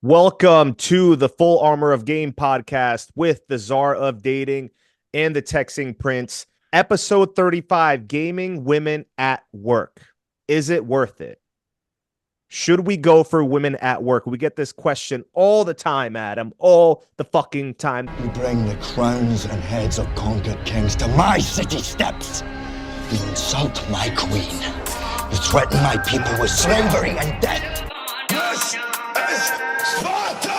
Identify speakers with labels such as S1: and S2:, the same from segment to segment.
S1: Welcome to the Full Armor of Game podcast with the Czar of Dating and the Texting Prince. Episode 35, Gaming Women at Work. Is it worth it? Should we go for women at work? We get this question all the time, Adam. All the fucking time.
S2: You bring the crowns and heads of conquered kings to my city steps. You insult my queen. You threaten my people with slavery and death. This is Sparta!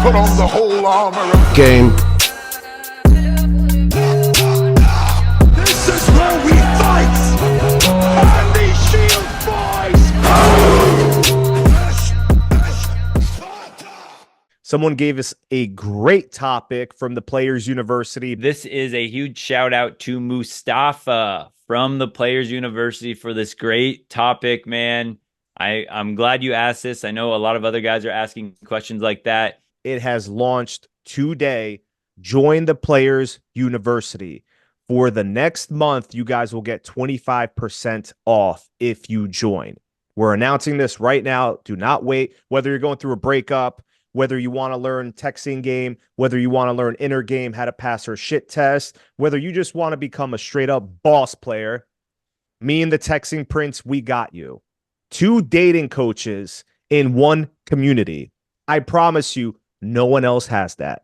S2: Put on the whole armor of
S3: game.
S2: This is where we fight! And these shield boys!
S1: Someone gave us a great topic from the Players University.
S4: This is a huge shout out to Mustafa from the Players University for this great topic, man. I'm glad you asked this. I know a lot of other guys are asking questions like that.
S1: It has launched today. Join the Players University. For the next month, you guys will get 25% off if you join. We're announcing this right now. Do not wait. Whether you're going through a breakup, whether you want to learn texting game, whether you want to learn inner game, how to pass her shit test, whether you just want to become a straight up boss player, me and the Texting Prince, we got you. 2 dating coaches in one community. I promise you, no one else has that.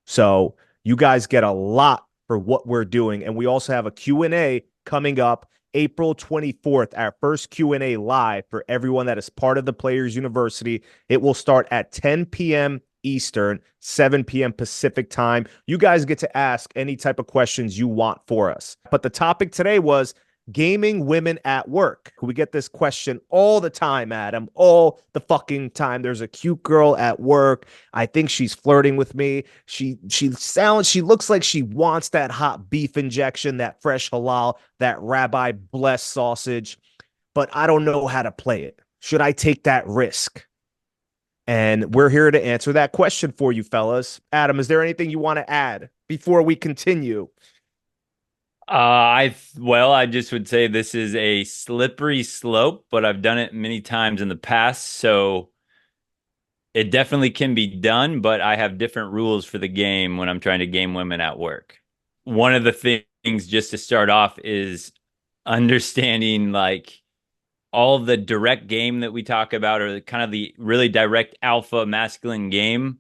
S1: So you guys get a lot for what we're doing. And we also have a Q&A coming up April 24th, our first Q&A live for everyone that is part of the Players University. It will start at 10 p.m. Eastern, 7 p.m. Pacific time. You guys get to ask any type of questions you want for us. But the topic today was gaming women at work. We get this question all the time, Adam, all the fucking time. There's a cute girl at work. I think she's flirting with me. She looks like she wants that hot beef injection, that fresh halal, that rabbi blessed sausage, but I don't know how to play it. Should I take that risk? And we're here to answer that question for you, fellas. Adam, is there anything you want to add before we continue?
S4: I just would say this is a slippery slope, but I've done it many times in the past, so it definitely can be done, but I have different rules for the game when I'm trying to game women at work. One of the things just to start off is understanding like all the direct game that we talk about, or kind of the really direct alpha masculine game.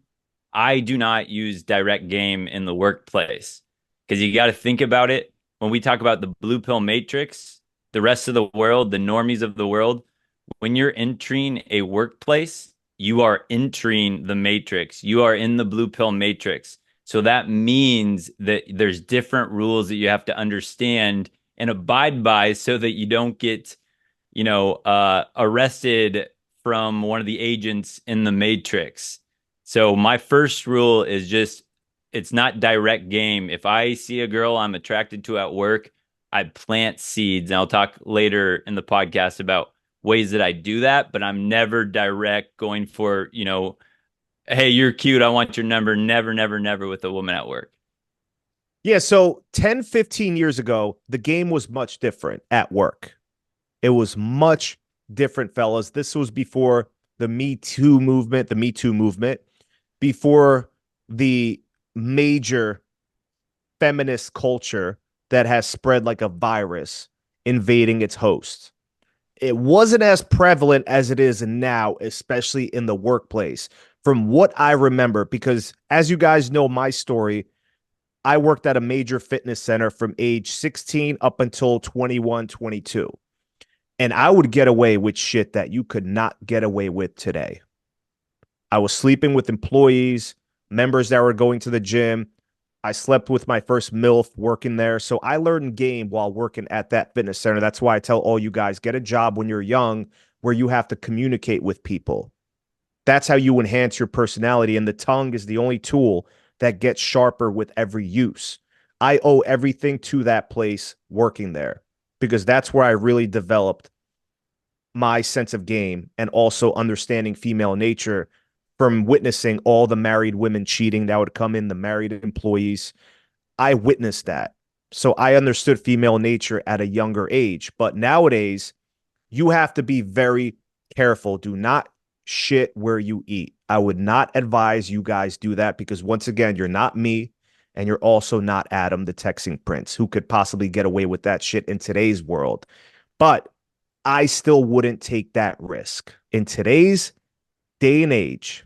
S4: I do not use direct game in the workplace because you got to think about it. When we talk about the blue pill matrix, the rest of the world, the normies of the world, when you're entering a workplace, you are entering the matrix. You are in the blue pill matrix. So that means that there's different rules that you have to understand and abide by so that you don't get, arrested from one of the agents in the matrix. So my first rule is just, it's not direct game. If I see a girl I'm attracted to at work, I plant seeds. And I'll talk later in the podcast about ways that I do that, but I'm never direct going for, hey, you're cute, I want your number. Never, never, never with a woman at work.
S1: Yeah, so 10, 15 years ago, the game was much different at work. It was much different, fellas. This was before the Me Too movement, before the major feminist culture that has spread like a virus invading its host. It wasn't as prevalent as it is now, especially in the workplace, from what I remember, because as you guys know my story, I worked at a major fitness center from age 16 up until 21, 22. And I would get away with shit that you could not get away with today. I was sleeping with employees, members that were going to the gym. I slept with my first MILF working there. So I learned game while working at that fitness center. That's why I tell all you guys, get a job when you're young where you have to communicate with people. That's how you enhance your personality. And the tongue is the only tool that gets sharper with every use. I owe everything to that place working there because that's where I really developed my sense of game and also understanding female nature from witnessing all the married women cheating that would come in, the married employees. I witnessed that. So I understood female nature at a younger age. But nowadays, you have to be very careful. Do not shit where you eat. I would not advise you guys do that because once again, you're not me and you're also not Adam, the texting prince, who could possibly get away with that shit in today's world. But I still wouldn't take that risk. In today's day and age,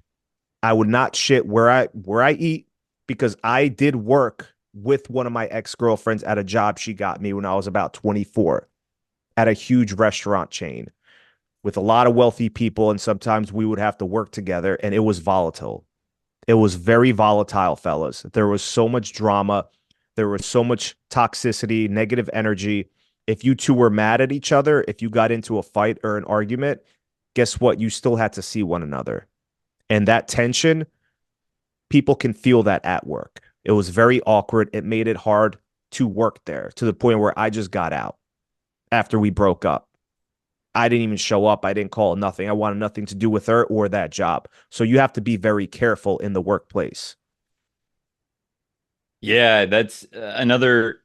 S1: I would not shit where I eat because I did work with one of my ex-girlfriends at a job she got me when I was about 24 at a huge restaurant chain with a lot of wealthy people, and sometimes we would have to work together, and it was volatile. It was very volatile, fellas. There was so much drama. There was so much toxicity, negative energy. If you two were mad at each other, if you got into a fight or an argument, guess what? You still had to see one another. And that tension, people can feel that at work. It was very awkward. It made it hard to work there to the point where I just got out after we broke up. I didn't even show up. I didn't call nothing. I wanted nothing to do with her or that job. So you have to be very careful in the workplace.
S4: Yeah, that's another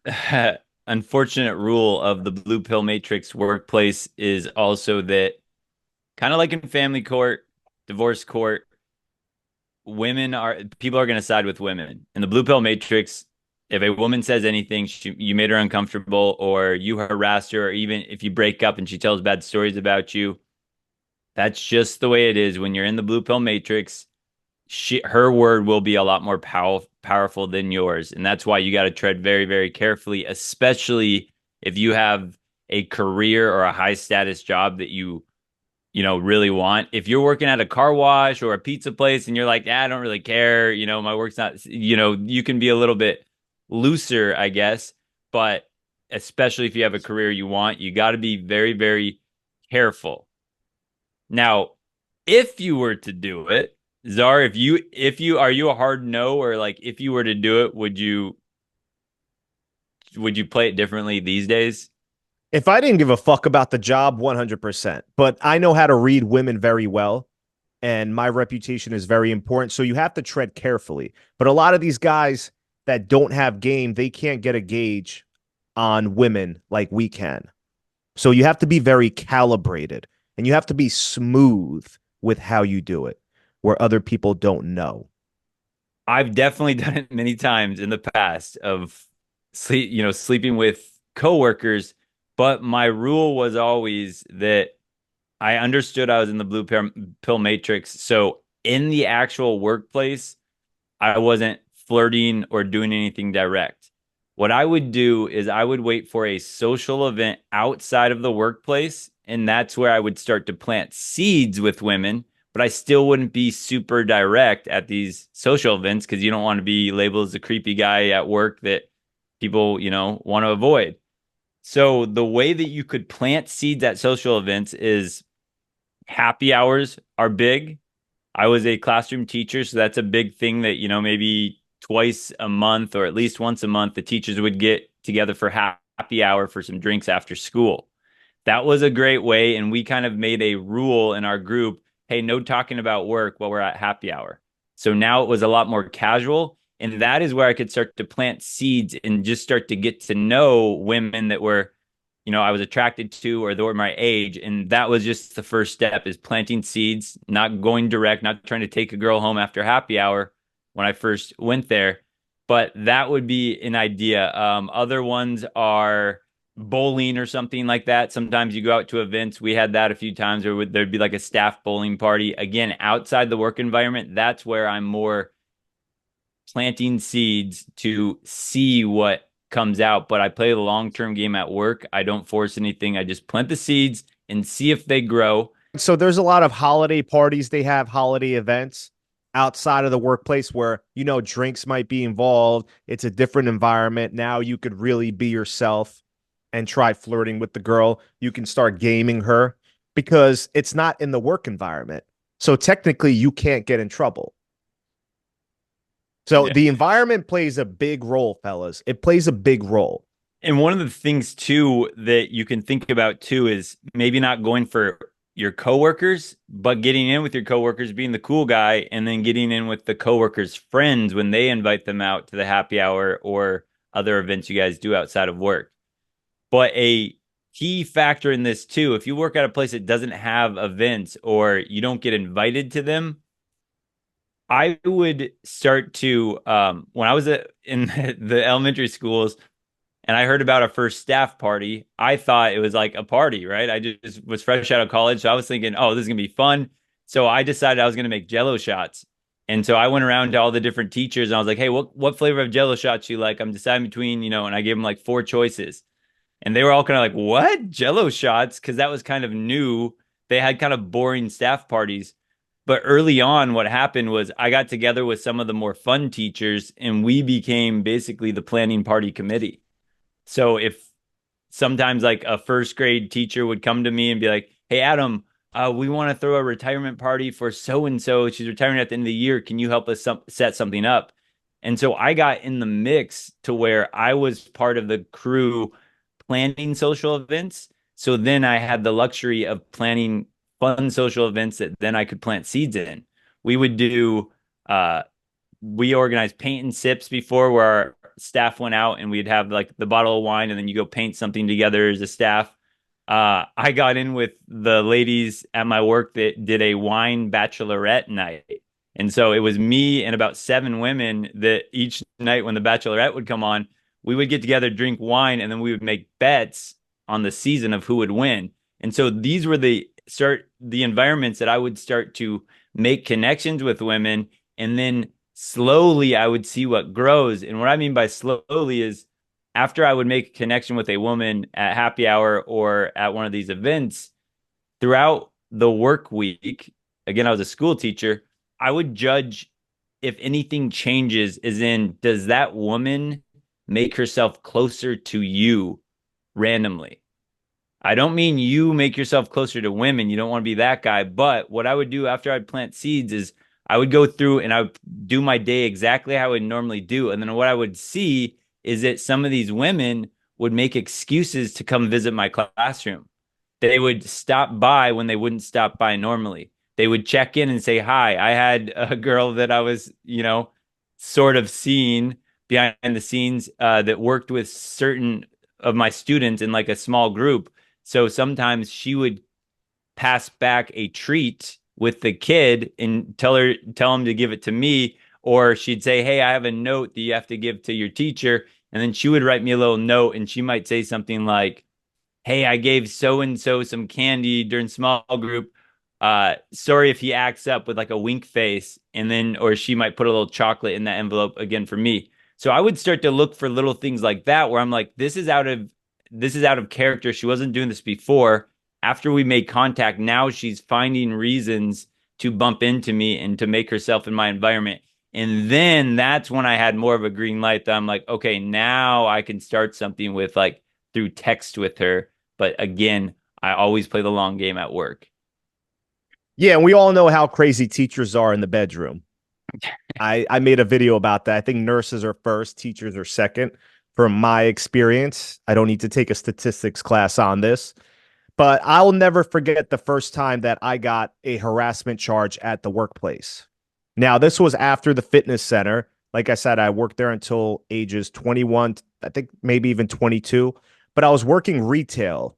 S4: unfortunate rule of the blue pill matrix workplace is also that kind of like in family court, divorce court, people are going to side with women. In the blue pill matrix, if a woman says anything, you made her uncomfortable or you harassed her, or even if you break up and she tells bad stories about you, that's just the way it is. When you're in the blue pill matrix, her word will be a lot more powerful than yours. And that's why you got to tread very, very carefully, especially if you have a career or a high status job that you really want. If you're working at a car wash or a pizza place and you're like, I don't really care, my work's not, you can be a little bit looser, I guess. But especially if you have a career you want, you got to be very, very careful. Now, if you were to do it, Czar, if you are you a hard no, or like if you were to do it, would you play it differently these days?
S1: If I didn't give a fuck about the job, 100%. But I know how to read women very well, and my reputation is very important. So you have to tread carefully. But a lot of these guys that don't have game, they can't get a gauge on women like we can. So you have to be very calibrated and you have to be smooth with how you do it where other people don't know.
S4: I've definitely done it many times in the past of sleeping with coworkers, but my rule was always that I understood I was in the pill matrix. So in the actual workplace, I wasn't flirting or doing anything direct. What I would do is I would wait for a social event outside of the workplace, and that's where I would start to plant seeds with women, but I still wouldn't be super direct at these social events because you don't want to be labeled as a creepy guy at work that people, want to avoid. So the way that you could plant seeds at social events is happy hours are big. I was a classroom teacher, so that's a big thing that, maybe twice a month or at least once a month, the teachers would get together for happy hour for some drinks after school. That was a great way. And we kind of made a rule in our group, hey, no talking about work while we're at happy hour. So now it was a lot more casual. And that is where I could start to plant seeds and just start to get to know women that were, I was attracted to or they were my age. And that was just the first step is planting seeds, not going direct, not trying to take a girl home after happy hour when I first went there. But that would be an idea. Other ones are bowling or something like that. Sometimes you go out to events. We had that a few times where there'd be like a staff bowling party. Again, outside the work environment, that's where I'm more planting seeds to see what comes out. But I play the long-term game at work. I don't force anything. I just plant the seeds and see if they grow.
S1: So there's a lot of holiday parties. They have holiday events outside of the workplace where, drinks might be involved. It's a different environment. Now you could really be yourself and try flirting with the girl. You can start gaming her because it's not in the work environment. So technically you can't get in trouble. So the environment plays a big role, fellas. It plays a big role.
S4: And one of the things too that you can think about too is maybe not going for your coworkers, but getting in with your coworkers, being the cool guy, and then getting in with the coworkers' friends when they invite them out to the happy hour or other events you guys do outside of work. But a key factor in this too, if you work at a place that doesn't have events or you don't get invited to them, I would start to when I was in the elementary schools and I heard about a first staff party, I thought it was like a party, right? I just was fresh out of college, so I was thinking, oh, this is gonna be fun. So I decided I was gonna make Jello shots, and so I went around to all the different teachers and I was like, hey, what flavor of Jello shots you like? I'm deciding between, and I gave them like four choices. And they were all kind of like, what? Jello shots? Because that was kind of new. They had kind of boring staff parties. But early on, what happened was I got together with some of the more fun teachers, and we became basically the planning party committee. So if sometimes like a first grade teacher would come to me and be like, hey, Adam, we want to throw a retirement party for so and so. She's retiring at the end of the year. Can you help us set something up? And so I got in the mix to where I was part of the crew planning social events. So then I had the luxury of planning fun social events that then I could plant seeds in. We would do, we organized paint and sips before where our staff went out and we'd have like the bottle of wine and then you go paint something together as a staff. I got in with the ladies at my work that did a wine bachelorette night. And so it was me and about 7 women that each night when the bachelorette would come on, we would get together, drink wine, and then we would make bets on the season of who would win. And so these were the environments that I would start to make connections with women, and then slowly I would see what grows. And what I mean by slowly is after I would make a connection with a woman at happy hour or at one of these events, throughout the work week, again, I was a school teacher, I would judge if anything changes, as in, does that woman make herself closer to you randomly? I don't mean you make yourself closer to women. You don't want to be that guy. But what I would do after I'd plant seeds is I would go through and I would do my day exactly how I would normally do. And then what I would see is that some of these women would make excuses to come visit my classroom. They would stop by when they wouldn't stop by normally. They would check in and say hi. I had a girl that I was, sort of seeing behind the scenes that worked with certain of my students in like a small group. So sometimes she would pass back a treat with the kid and tell him to give it to me, or she'd say, hey, I have a note that you have to give to your teacher. And then she would write me a little note and she might say something like, hey, I gave so-and-so some candy during small group. Sorry if he acts up, with like a wink face. And then, or she might put a little chocolate in that envelope again for me. So I would start to look for little things like that where I'm like, this is out of character. She wasn't doing this before. After we made contact, now she's finding reasons to bump into me and to make herself in my environment. And then that's when I had more of a green light that I'm like, okay, now I can start something with like through text with her. But again, I always play the long game at work.
S1: Yeah, and we all know how crazy teachers are in the bedroom. I made a video about that. I think nurses are first, teachers are second. From my experience, I don't need to take a statistics class on this, but I'll never forget the first time that I got a harassment charge at the workplace. Now, this was after the fitness center. Like I said, I worked there until ages 21, I think maybe even 22, but I was working retail.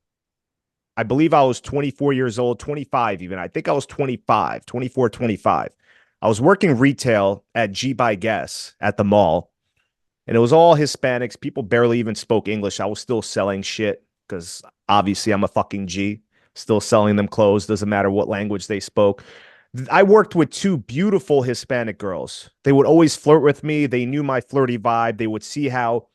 S1: I believe I was 24 years old, 25 even. I think I was 25, 24, 25. I was working retail at G by Guess at the mall, and it was all Hispanics. People barely even spoke English. I was still selling shit because obviously I'm a fucking G, still selling them clothes. Doesn't matter what language they spoke. I worked with 2 beautiful Hispanic girls. They would always flirt with me. They knew my flirty vibe. They would see how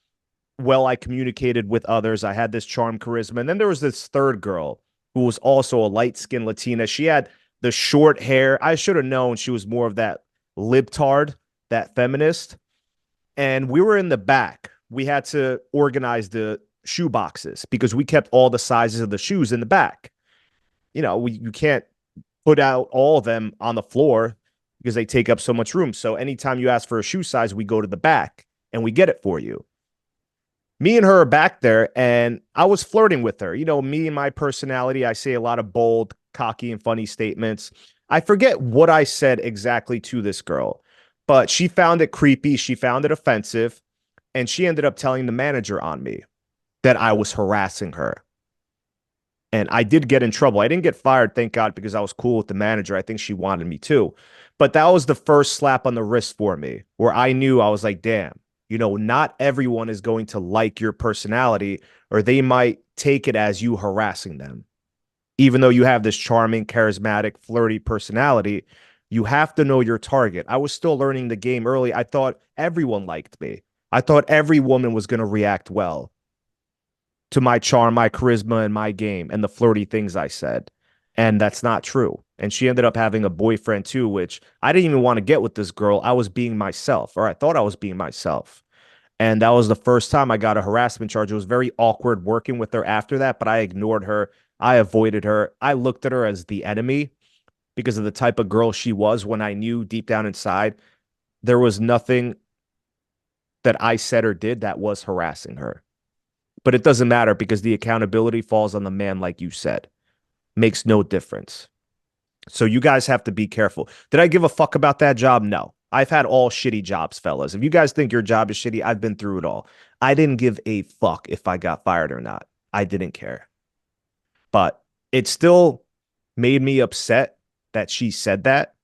S1: well I communicated with others. I had this charm, charisma. And then there was this third girl who was also a light-skinned Latina. She had the short hair. I should have known she was more of that libtard, that feminist. And we were in the back. We had to organize the shoe boxes because we kept all the sizes of the shoes in the back. You can't put out all of them on the floor because they take up so much room. So anytime you ask for a shoe size, we go to the back and we get it for you. Me and her are back there, and I was flirting with her. Me and my personality, I say a lot of bold, cocky, and funny statements. I forget what I said exactly to this girl, but she found it creepy. She found it offensive. And she ended up telling the manager on me that I was harassing her. And I did get in trouble. I didn't get fired, thank God, because I was cool with the manager. I think she wanted me too. But that was the first slap on the wrist for me where I knew I was like, damn, not everyone is going to like your personality, or they might take it as you harassing them. Even though you have this charming, charismatic, flirty personality, you have to know your target. I was still learning the game early. I thought everyone liked me. I thought every woman was going to react well to my charm, my charisma, and my game and the flirty things I said. And that's not true. And she ended up having a boyfriend too, which I didn't even want to get with this girl. I was being myself, or I thought I was being myself. And that was the first time I got a harassment charge. It was very awkward working with her after that, but I ignored her. I avoided her. I looked at her as the enemy because of the type of girl she was, when I knew deep down inside there was nothing that I said or did that was harassing her. But it doesn't matter because the accountability falls on the man, like you said. Makes no difference. So you guys have to be careful. Did I give a fuck about that job? No. I've had all shitty jobs, fellas. If you guys think your job is shitty, I've been through it all. I didn't give a fuck if I got fired or not. I didn't care. But it still made me upset that she said that.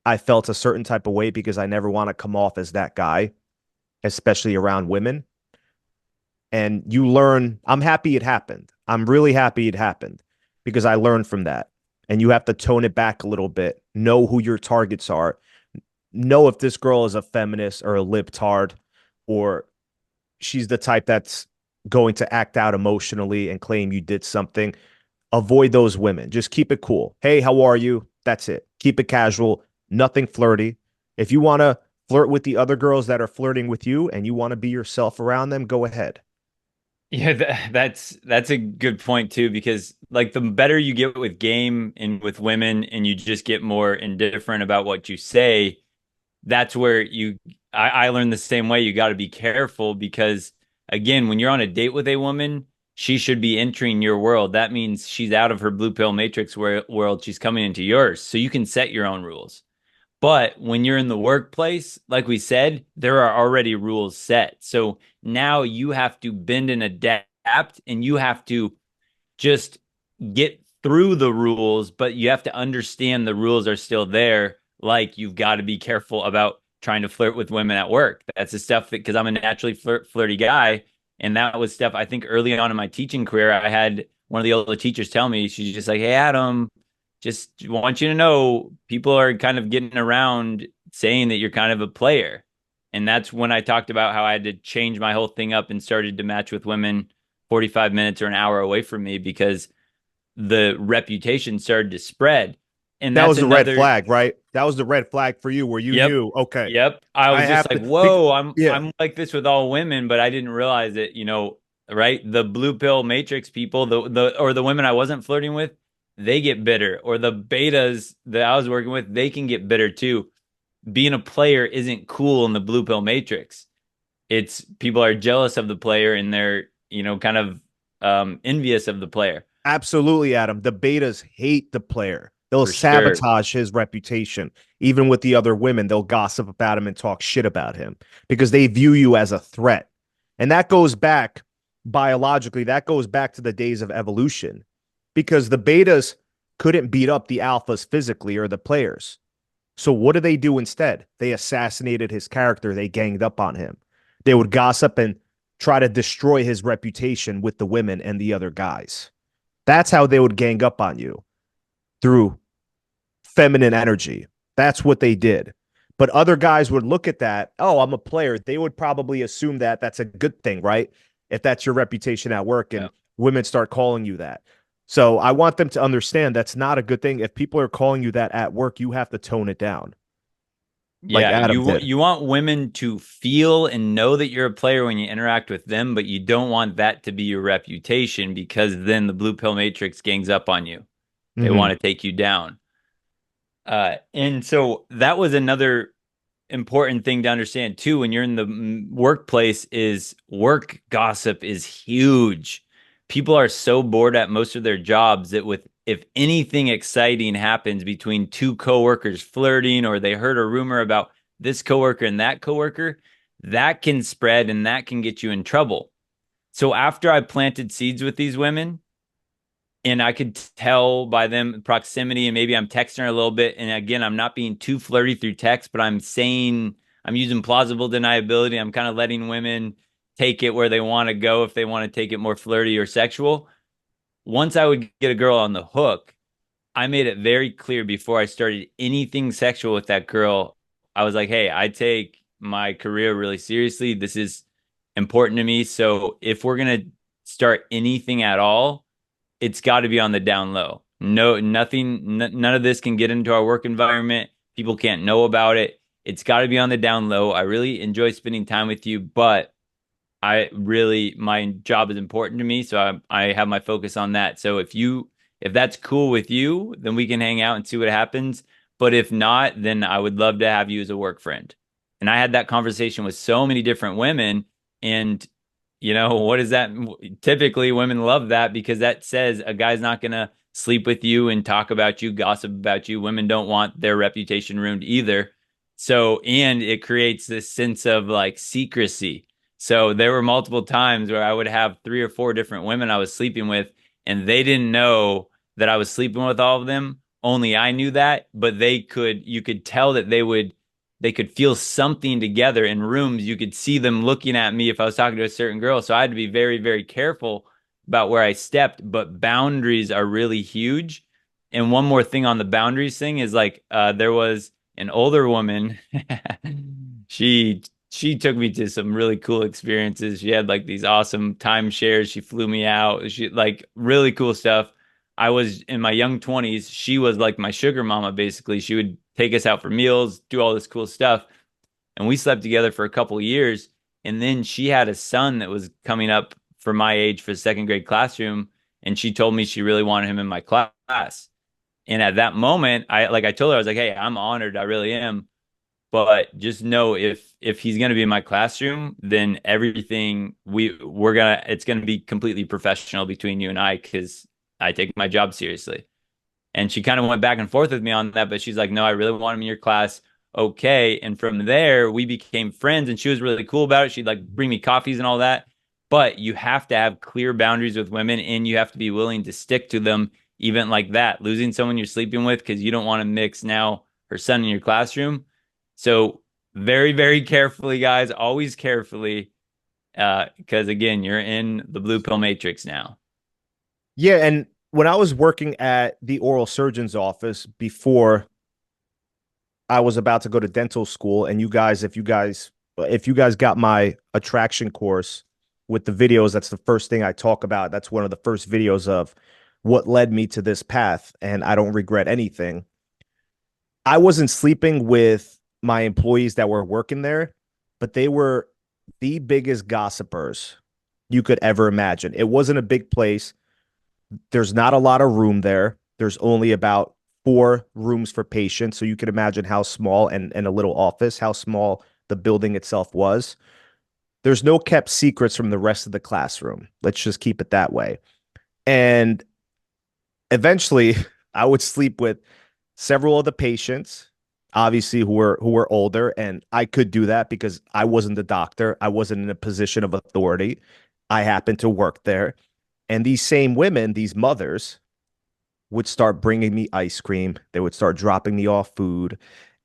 S1: I felt a certain type of way because I never want to come off as that guy, especially around women. And you learn, I'm happy it happened. I'm really happy it happened because I learned from that. And you have to tone it back a little bit. Know who your targets are. Know if this girl is a feminist or a libtard, or she's the type that's going to act out emotionally and claim you did something. Avoid those women. Just keep it cool. Hey, how are you? That's it. Keep it casual. Nothing flirty. If you want to flirt with the other girls that are flirting with you and you want to be yourself around them, go ahead.
S4: Yeah, that's a good point too, because like the better you get with game and with women and you just get more indifferent about what you say, that's where I learned the same way. You got to be careful because again, when you're on a date with a woman, she should be entering your world. That means she's out of her blue pill matrix world. She's coming into yours. So you can set your own rules. But when you're in the workplace, like we said, there are already rules set. So now you have to bend and adapt and you have to just get through the rules, but you have to understand the rules are still there. Like you've got to be careful about trying to flirt with women at work. That's the stuff that, because I'm a naturally flirty guy. And that was stuff I think early on in my teaching career, I had one of the older teachers tell me, she's just like, hey, Adam, just want you to know people are kind of getting around saying that you're kind of a player. And that's when I talked about how I had to change my whole thing up and started to match with women 45 minutes or an hour away from me because the reputation started to spread. And
S1: That
S4: that's
S1: was the red
S4: another.
S1: flag, right? That was the red flag for you where you
S4: Yep.
S1: knew, okay,
S4: Yep. I
S1: I
S4: was just
S1: have
S4: like,
S1: to,
S4: whoa,
S1: yeah,
S4: I'm like this with all women, but I didn't realize it, right? The blue pill matrix people, the women I wasn't flirting with, they get bitter. Or the betas that I was working with, they can get bitter too. Being a player isn't cool in the blue pill matrix. It's people are jealous of the player and they're, kind of envious of the player.
S1: absolutely, Adam. The betas hate the player. They'll
S4: For sure.
S1: sabotage his reputation. Even with the other women, they'll gossip about him and talk shit about him because they view you as a threat. And that goes back biologically, that goes back to the days of evolution because the betas couldn't beat up the alphas physically or the players. So what do they do instead? They assassinated his character. They ganged up on him. They would gossip and try to destroy his reputation with the women and the other guys. That's how they would gang up on you, through feminine energy. That's what they did. But other guys would look at that. Oh, I'm a player. They would probably assume that that's a good thing, right? If that's your reputation at work and
S4: Yeah.
S1: women start calling you that. So I want them to understand that's not a good thing. If people are calling you that at work, you have to tone it down, like
S4: Yeah,
S1: Adam did.
S4: you want women to feel and know that you're a player when you interact with them, but you don't want that to be your reputation because then the blue pill matrix gangs up on you. They
S1: Mm-hmm.
S4: want to take you down. And so that was another important thing to understand too when you're in the workplace is work gossip is huge. People are so bored at most of their jobs that with if anything exciting happens between two coworkers flirting or they heard a rumor about this coworker and that coworker, that can spread and that can get you in trouble. So after I planted seeds with these women, and I could tell by them proximity, and maybe I'm texting her a little bit. And again, I'm not being too flirty through text, but I'm saying I'm using plausible deniability. I'm kind of letting women take it where they want to go if they want to take it more flirty or sexual. Once I would get a girl on the hook, I made it very clear before I started anything sexual with that girl. I was like, hey, I take my career really seriously. This is important to me. So if we're going to start anything at all, it's got to be on the down low. No, nothing, none of this can get into our work environment. People can't know about it. It's got to be on the down low. I really enjoy spending time with you, but my job is important to me. So I have my focus on that. So if that's cool with you, then we can hang out and see what happens. But if not, then I would love to have you as a work friend. And I had that conversation with so many different women. And what is that? Typically, women love that because that says a guy's not going to sleep with you and talk about you, gossip about you. Women don't want their reputation ruined either. So, and it creates this sense of like secrecy. So there were multiple times where I would have 3 or 4 different women I was sleeping with, and they didn't know that I was sleeping with all of them. Only I knew that, but you could tell that they could feel something together in rooms. You could see them looking at me if I was talking to a certain girl. So I had to be very, very careful about where I stepped. But boundaries are really huge. And one more thing on the boundaries thing is like there was an older woman. She took me to some really cool experiences. She had like these awesome timeshares. She flew me out. She like really cool stuff. I was in my young 20s. She was like my sugar mama, basically. She would take us out for meals, do all this cool stuff. And we slept together for a couple of years. And then she had a son that was coming up for my age for the second grade classroom. And she told me she really wanted him in my class. And at that moment, I told her, I was like, hey, I'm honored. I really am. But just know if he's gonna be in my classroom, then everything it's gonna be completely professional between you and I because I take my job seriously. And she kind of went back and forth with me on that, but she's like, no, I really want him in your class. Okay. And from there, we became friends and she was really cool about it. She'd like bring me coffees and all that. But you have to have clear boundaries with women and you have to be willing to stick to them, even like that. Losing someone you're sleeping with because you don't want to mix now her son in your classroom. So very, very carefully, guys, always carefully. Because again, you're in the blue pill matrix now.
S1: Yeah, and when I was working at the oral surgeon's office before I was about to go to dental school, and if you guys got my attraction course with the videos, that's the first thing I talk about. That's one of the first videos of what led me to this path, and I don't regret anything. I wasn't sleeping with my employees that were working there, but they were the biggest gossipers you could ever imagine. It wasn't a big place. There's not a lot of room there. There's only about 4 rooms for patients. So you can imagine how small and a little office, how small the building itself was. There's no kept secrets from the rest of the classroom. Let's just keep it that way. And eventually I would sleep with several of the patients, obviously who were older, and I could do that because I wasn't the doctor. I wasn't in a position of authority. I happened to work there. And these same women, these mothers, would start bringing me ice cream. They would start dropping me off food.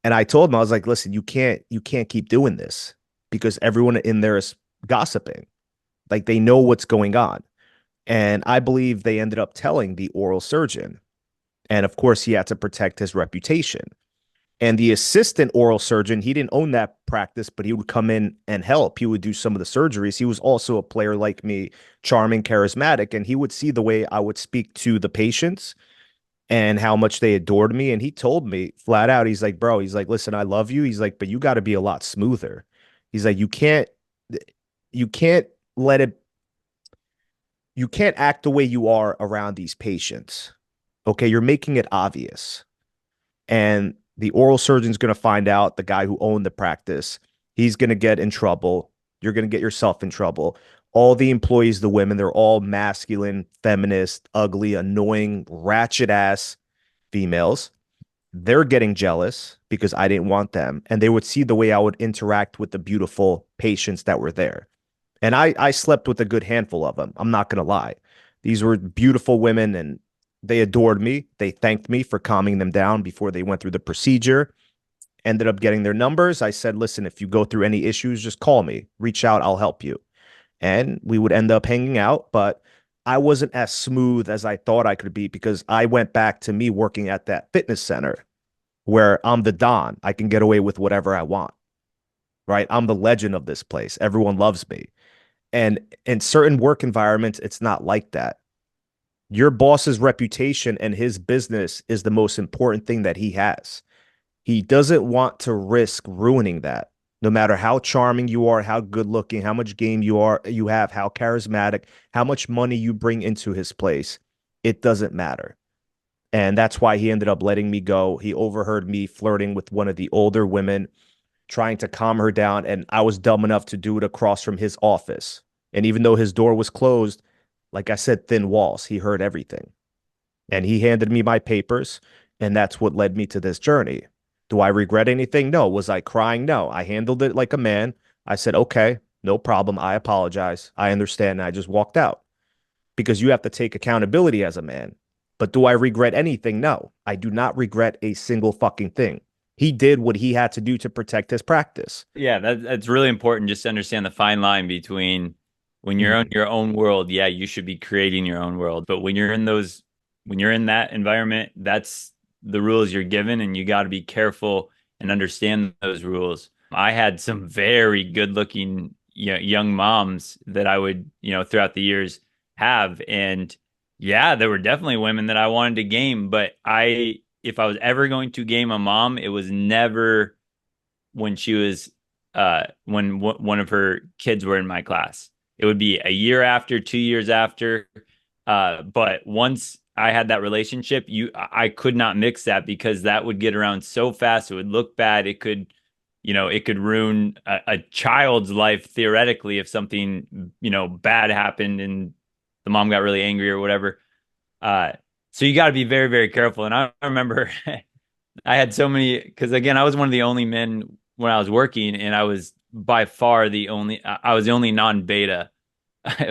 S1: And I told them, I was like, listen, you can't keep doing this because everyone in there is gossiping. Like they know what's going on. And I believe they ended up telling the oral surgeon. And of course, he had to protect his reputation. And the assistant oral surgeon, he didn't own that practice, but he would come in and help. He would do some of the surgeries. He was also a player like me, charming, charismatic, and he would see the way I would speak to the patients and how much they adored me. And he told me flat out, he's like, bro, he's like, listen, I love you. He's like, but you got to be a lot smoother. He's like, you can't let it, you can't act the way you are around these patients. Okay. You're making it obvious. And the oral surgeon's going to find out, the guy who owned the practice, he's going to get in trouble. You're going to get yourself in trouble. All the employees, the women, they're all masculine, feminist, ugly, annoying, ratchet ass females. they're getting jealous because I didn't want them. And they would see the way I would interact with the beautiful patients that were there. And I slept with a good handful of them. I'm not going to lie. These were beautiful women and they adored me. They thanked me for calming them down before they went through the procedure. Ended up getting their numbers. I said, listen, if you go through any issues, just call me, reach out, I'll help you. And we would end up hanging out, but I wasn't as smooth as I thought I could be because I went back to me working at that fitness center where I'm the Don. I can get away with whatever I want, right? I'm the legend of this place. Everyone loves me. And in certain work environments, it's not like that. Your boss's reputation and his business is the most important thing that he has. He doesn't want to risk ruining that. No matter how charming you are, how good looking, how much game you have, how charismatic, how much money you bring into his place, it doesn't matter. And that's why he ended up letting me go. He overheard me flirting with one of the older women, trying to calm her down. And I was dumb enough to do it across from his office. And even though his door was closed, like I said, thin walls, he heard everything. And he handed me my papers. And that's what led me to this journey. Do I regret anything? No. Was I crying? No. I handled it like a man. I said, okay, no problem. I apologize. I understand. And I just walked out because you have to take accountability as a man. But do I regret anything? No. I do not regret a single fucking thing. He did what he had to do to protect his practice.
S4: Yeah, that's really important just to understand the fine line between when you're in your own world, yeah, you should be creating your own world. But when you're in that environment, that's the rules you're given, and you got to be careful and understand those rules. I had some very good looking, young moms that I would, throughout the years have. And yeah, there were definitely women that I wanted to game, but if I was ever going to game a mom, it was never when she was when one of her kids were in my class. It would be a year after, 2 years after. But once I had that relationship, I could not mix that because that would get around so fast. It would look bad. It could ruin a child's life theoretically if something, bad happened and the mom got really angry or whatever. So you got to be very, very careful. And I remember I had so many, because again, I was one of the only men when I was working, and I was by far I was the only non-beta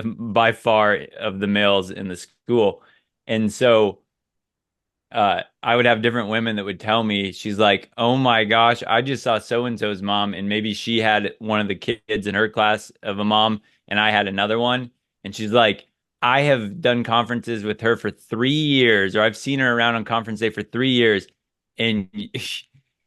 S4: by far of the males in the school. And so I would have different women that would tell me, she's like, oh my gosh, I just saw so-and-so's mom, and maybe she had one of the kids in her class of a mom, and I had another one. And she's like, I have done conferences with her for 3 years, or I've seen her around on conference day for 3 years. And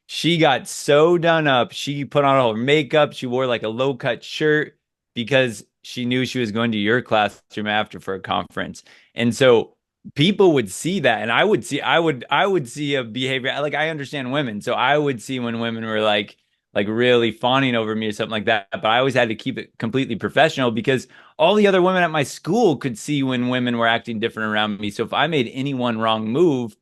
S4: she got so done up. She put on all her makeup. She wore like a low cut shirt because she knew she was going to your classroom after for a conference. And so people would see that, and I would see a behavior. Like, I understand women, so I would see when women were like really fawning over me or something like that. But I always had to keep it completely professional because all the other women at my school could see when women were acting different around me. So if I made any one wrong move,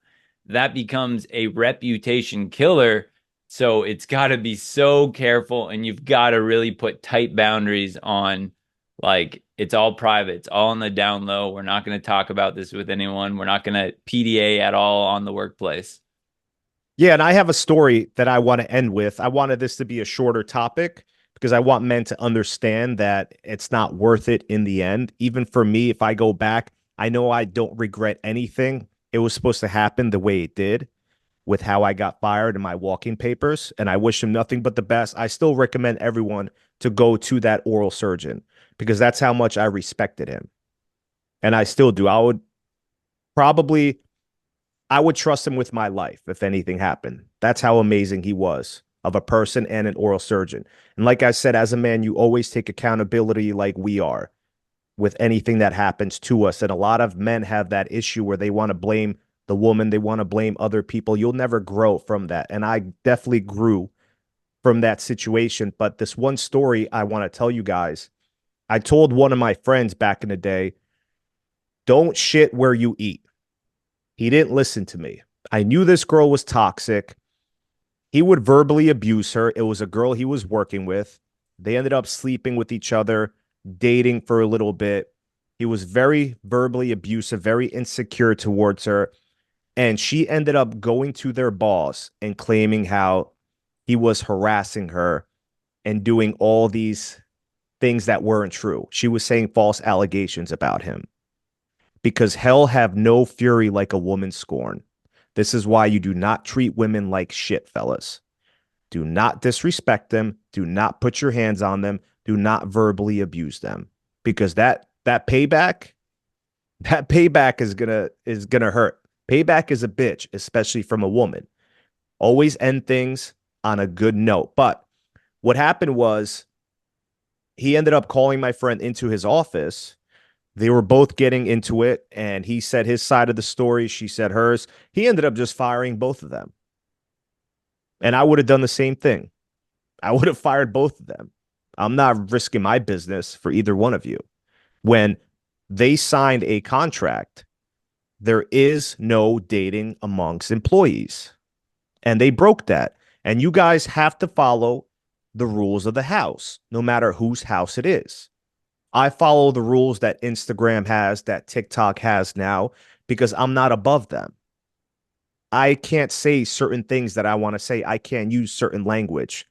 S4: that becomes a reputation killer. So it's got to be so careful, and you've got to really put tight boundaries on, like, it's all private. It's all on the down low. We're not going to talk about this with anyone. We're not going to PDA at all on the workplace.
S1: Yeah, and I have a story that I want to end with. I wanted this to be a shorter topic because I want men to understand that it's not worth it in the end. Even for me, if I go back, I know I don't regret anything. It was supposed to happen the way it did with how I got fired in my walking papers, and I wish him nothing but the best. I still recommend everyone to go to that oral surgeon because that's how much I respected him. And I still do. Probably I would trust him with my life if anything happened. That's how amazing he was of a person and an oral surgeon. And like I said, as a man, you always take accountability like we are with anything that happens to us. And a lot of men have that issue where they want to blame the woman, they want to blame other people. You'll never grow from that. And I definitely grew from that situation. But this one story I want to tell you guys, I told one of my friends back in the day, don't shit where you eat. He didn't listen to me. I knew this girl was toxic. He would verbally abuse her. It was a girl he was working with. They ended up sleeping with each other, dating for a little bit. He was very verbally abusive, very insecure towards her. And she ended up going to their boss and claiming how he was harassing her and doing all these things that weren't true. She was saying false allegations about him because hell have no fury like a woman scorn. This is why you do not treat women like shit, fellas. Do not disrespect them. Do not put your hands on them. Do not verbally abuse them because that payback is gonna hurt. Payback is a bitch, especially from a woman. Always end things on a good note. But what happened was he ended up calling my friend into his office. They were both getting into it, and he said his side of the story. She said hers. He ended up just firing both of them. And I would have done the same thing. I would have fired both of them. I'm not risking my business for either one of you. When they signed a contract, there is no dating amongst employees. And they broke that. And you guys have to follow the rules of the house, no matter whose house it is. I follow the rules that Instagram has, that TikTok has now, because I'm not above them. I can't say certain things that I want to say. I can't use certain language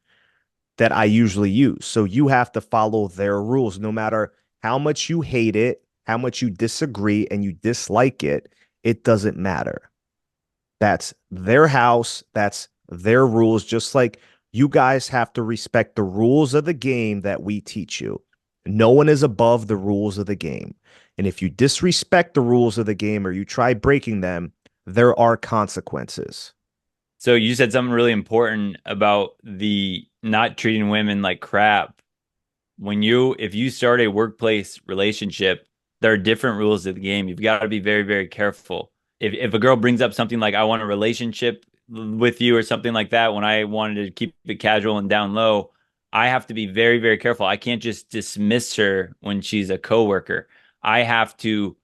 S1: that I usually use. So you have to follow their rules, no matter how much you hate it, how much you disagree and you dislike it. It doesn't matter. That's their house. That's their rules. Just like you guys have to respect the rules of the game that we teach you. No one is above the rules of the game. And if you disrespect the rules of the game or you try breaking them, there are consequences.
S4: So you said something really important about the not treating women like crap. If you start a workplace relationship, there are different rules of the game. You've got to be very, very careful. If a girl brings up something like, I want a relationship with you or something like that, when I wanted to keep it casual and down low, I have to be very, very careful. I can't just dismiss her when she's a coworker. I have to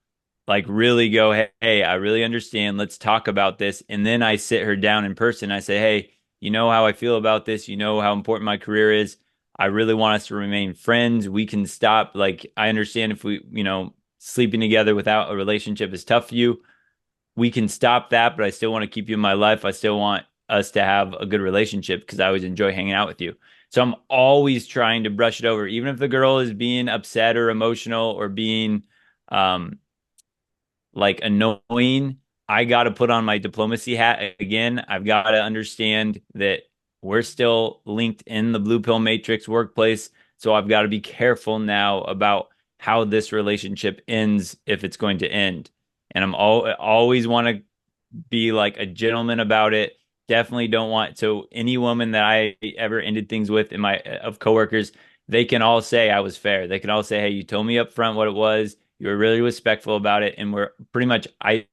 S4: like really go, hey, I really understand. Let's talk about this. And then I sit her down in person. I say, hey, you know how I feel about this. You know how important my career is. I really want us to remain friends. We can stop. Like, I understand if sleeping together without a relationship is tough for you. We can stop that, but I still want to keep you in my life. I still want us to have a good relationship because I always enjoy hanging out with you. So I'm always trying to brush it over, even if the girl is being upset or emotional or being like annoying. I got to put on my diplomacy hat again. I've got to understand that we're still linked in the blue pill matrix workplace. So I've got to be careful now about how this relationship ends if it's going to end. And always want to be like a gentleman about it. Definitely don't want, so any woman that I ever ended things with in my of coworkers, they can all say I was fair. They can all say, hey, you told me up front what it was. You were really respectful about it. And we're pretty much, I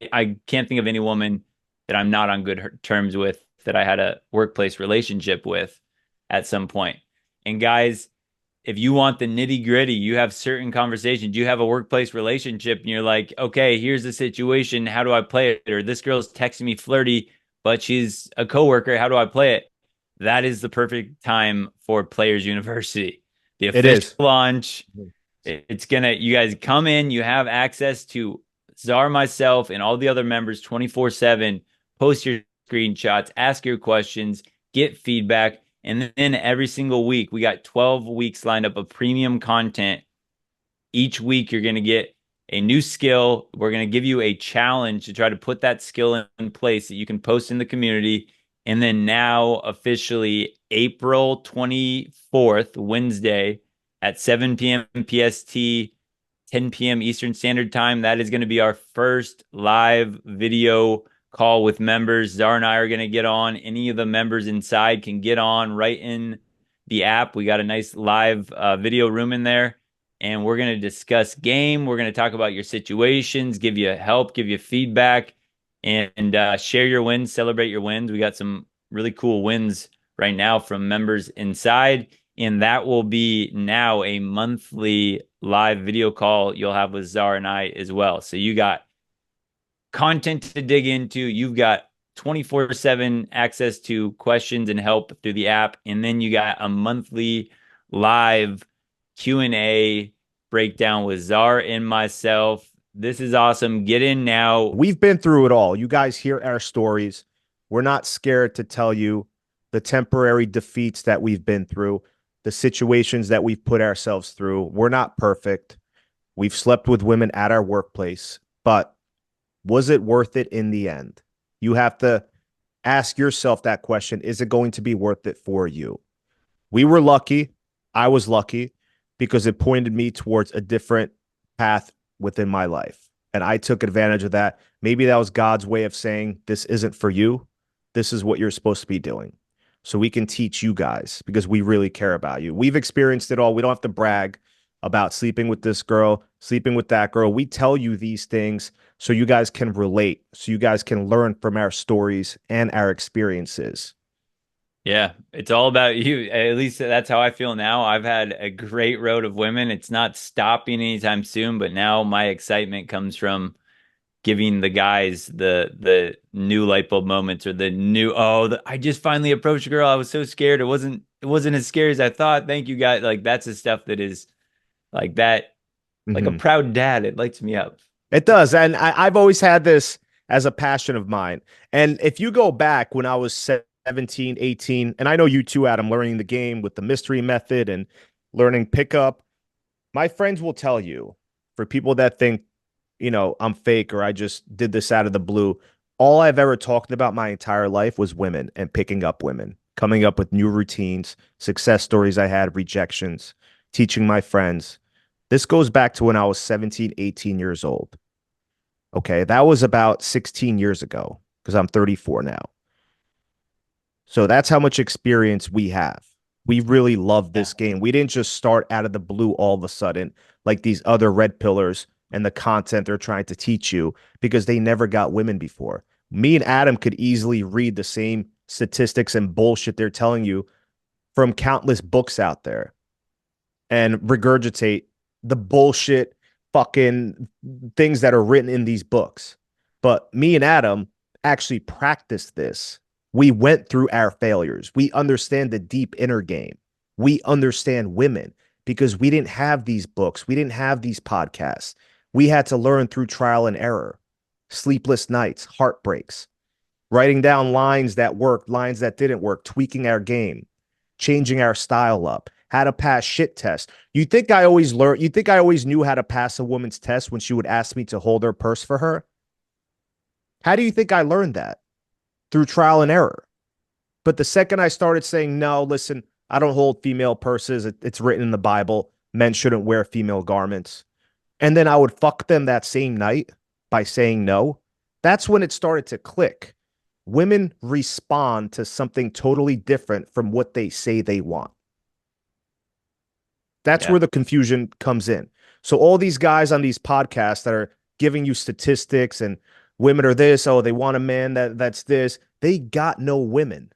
S4: can't think of any woman that I'm not on good terms with that I had a workplace relationship with at some point. And guys, if you want the nitty gritty, you have certain conversations. You have a workplace relationship and you're like, okay, here's the situation. How do I play it? Or this girl's texting me flirty, but she's a coworker. How do I play it? That is the perfect time for Players University. The
S1: It is.
S4: official launch. You guys come in, you have access to Czar, myself, and all the other members 24/7. Post your screenshots, ask your questions, get feedback. And then every single week, we got 12 weeks lined up of premium content. Each week, you're going to get a new skill. We're going to give you a challenge to try to put that skill in place that you can post in the community. And then now, officially, April 24th, Wednesday at 7 p.m. PST, 10 p.m. Eastern Standard Time, that is going to be our first live video call with members. Czar and I are going to get on. Any of the members inside can get on right in the app. We got a nice live video room in there, and we're going to discuss game. We're going to talk about your situations, give you help, give you feedback, and share your wins, celebrate your wins. We got some really cool wins right now from members inside, and that will be now a monthly live video call you'll have with Czar and I as well. So you got content to dig into. You've got 24/7 access to questions and help through the app. And then you got a monthly live Q&A breakdown with Czar and myself. This is awesome. Get in now.
S1: We've been through it all. You guys hear our stories. We're not scared to tell you the temporary defeats that we've been through, the situations that we've put ourselves through. We're not perfect. We've slept with women at our workplace, but was it worth it in the end? You have to ask yourself that question. Is it going to be worth it for you? We were lucky. I was lucky because it pointed me towards a different path within my life. And I took advantage of that. Maybe that was God's way of saying, this isn't for you. This is what you're supposed to be doing. So we can teach you guys because we really care about you. We've experienced it all. We don't have to brag about sleeping with this girl, sleeping with that girl. We tell you these things so you guys can relate, so you guys can learn from our stories and our experiences.
S4: Yeah, it's all about you. At least that's how I feel now. I've had a great road of women. It's not stopping anytime soon, but now my excitement comes from giving the guys the new light bulb moments or the new I just finally approached a girl. I was so scared. It wasn't as scary as I thought. Thank you guys. Like that's the stuff that is like that, like a
S1: Mhm.
S4: proud dad. It lights me up.
S1: It does. And I've always had this as a passion of mine. And if you go back when I was 17, 18, and I know you too, Adam, learning the game with the mystery method and learning pickup, my friends will tell you, for people that think, I'm fake or I just did this out of the blue, all I've ever talked about my entire life was women and picking up women, coming up with new routines, success stories I had, rejections, teaching my friends. This goes back to when I was 17, 18 years old. Okay. That was about 16 years ago because I'm 34 now. So that's how much experience we have. We really love
S4: Yeah.
S1: this game. We didn't just start out of the blue all of a sudden, like these other red pillars and the content they're trying to teach you because they never got women before. Me and Adam could easily read the same statistics and bullshit they're telling you from countless books out there and regurgitate the bullshit fucking things that are written in these books. But me and Adam actually practiced this. We went through our failures. We understand the deep inner game. We understand women because we didn't have these books. We didn't have these podcasts. We had to learn through trial and error, sleepless nights, heartbreaks, writing down lines that worked, lines that didn't work, tweaking our game, changing our style up, how to pass shit tests. You think I always learned, you think I always knew how to pass a woman's test when she would ask me to hold her purse for her? How do you think I learned that? Through trial and error. But the second I started saying, no, listen, I don't hold female purses. It's written in the Bible. Men shouldn't wear female garments. And then I would fuck them that same night by saying no. That's when it started to click. Women respond to something totally different from what they say they want. That's
S4: Yeah.
S1: where the confusion comes in. So all these guys on these podcasts that are giving you statistics and women are this, oh, they want a man that's this. They got no women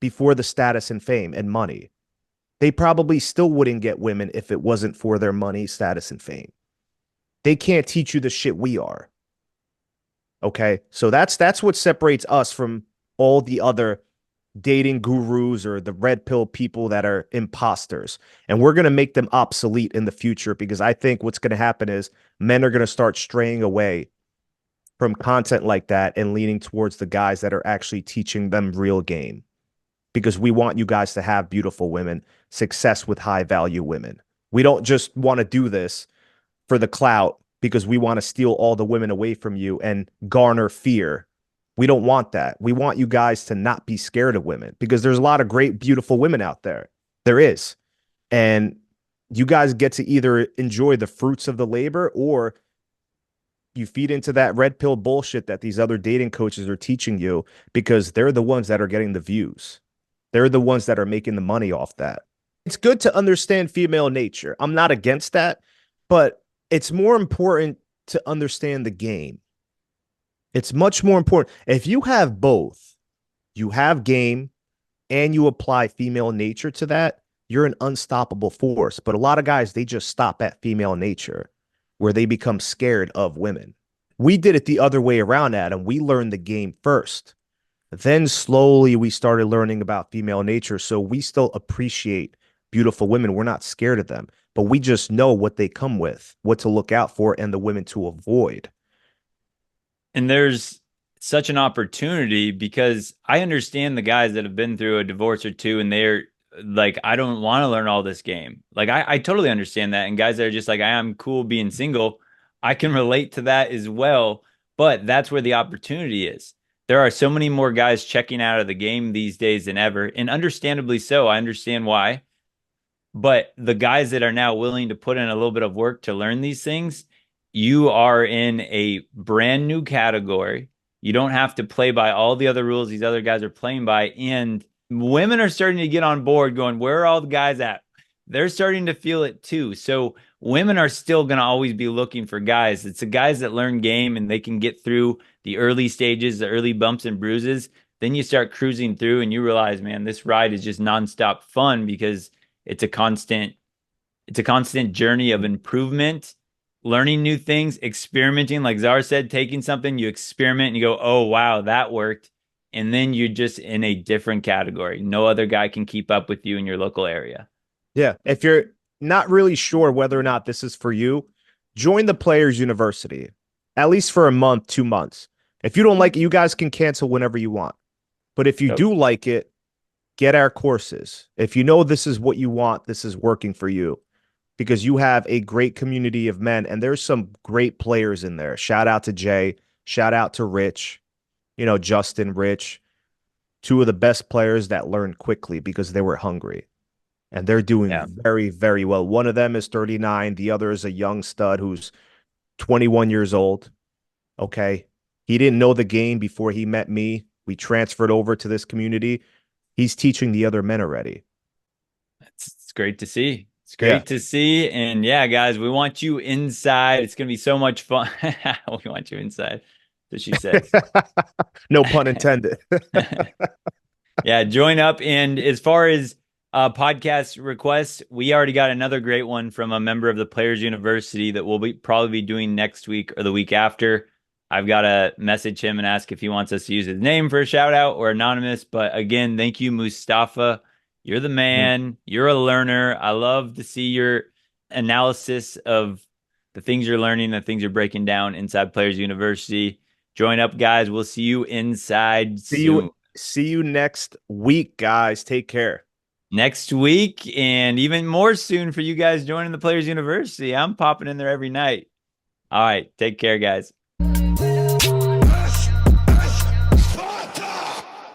S1: before the status and fame and money. They probably still wouldn't get women if it wasn't for their money, status, and fame. They can't teach you the shit we are. Okay. So that's what separates us from all the other dating gurus or the red pill people that are imposters. And we're going to make them obsolete in the future because I think what's going to happen is men are going to start straying away from content like that and leaning towards the guys that are actually teaching them real game because we want you guys to have beautiful women, success with high value women. We don't just want to do this for the clout because we want to steal all the women away from you and garner fear. We don't want that. We want you guys to not be scared of women because there's a lot of great, beautiful women out there. There is. And you guys get to either enjoy the fruits of the labor or you feed into that red pill bullshit that these other dating coaches are teaching you because they're the ones that are getting the views. They're the ones that are making the money off that. It's good to understand female nature. I'm not against that, but it's more important to understand the game. It's much more important. If you have both, you have game and you apply female nature to that, you're an unstoppable force. But a lot of guys, they just stop at female nature where they become scared of women. We did it the other way around, Adam. We learned the game first. Then slowly we started learning about female nature. So we still appreciate beautiful women. We're not scared of them. but we just know what they come with, what to look out for, and the women to avoid.
S4: And there's such an opportunity because I understand the guys that have been through a divorce or two and they're like, I don't want to learn all this game. Like, I totally understand that. And guys that are just like, I am cool being single, I can relate to that as well. But that's where the opportunity is. There are so many more guys checking out of the game these days than ever. And understandably so. I understand why. But the guys that are now willing to put in a little bit of work to learn these things, you are in a brand new category. You don't have to play by all the other rules these other guys are playing by. And women are starting to get on board going, where are all the guys at? They're starting to feel it too. So women are still going to always be looking for guys. It's the guys that learn game and they can get through the early stages, the early bumps and bruises. Then you start cruising through and you realize, man, this ride is just nonstop fun because it's a constant journey of improvement, learning new things, experimenting. Like Czar said, taking something, you experiment and you go, oh, wow, that worked. And then you're just in a different category. No other guy can keep up with you in your local area.
S1: Yeah. If you're not really sure whether or not this is for you, join the Players University, at least for a month, 2 months. If you don't like it, you guys can cancel whenever you want. But if you
S4: Yep.
S1: do like it, get our courses. If you know this is what you want, this is working for you because you have a great community of men and there's some great players in there. Shout out to Jay. Shout out to Rich, Justin, Rich, two of the best players that learned quickly because they were hungry and they're doing
S4: Yeah.
S1: very, very well. One of them is 39. The other is a young stud who's 21 years old. Okay. He didn't know the game before he met me. We transferred over to this community. He's teaching the other men already.
S4: It's great to see. It's
S1: Yeah.
S4: great to see. And yeah, guys, we want you inside. It's going to be so much fun. We want you inside. So she said.
S1: No pun intended.
S4: Yeah, join up. And as far as podcast requests, we already got another great one from a member of the Players University that we'll probably be doing next week or the week after. I've got to message him and ask if he wants us to use his name for a shout out or anonymous. But again, thank you, Mustafa. You're the man. You're a learner. I love to see your analysis of the things you're learning, the things you're breaking down inside Players University. Join up, guys. We'll see you inside soon.
S1: See you next week, guys. Take care.
S4: Next week, and even more soon for you guys joining the Players University. I'm popping in there every night. All right. Take care, guys.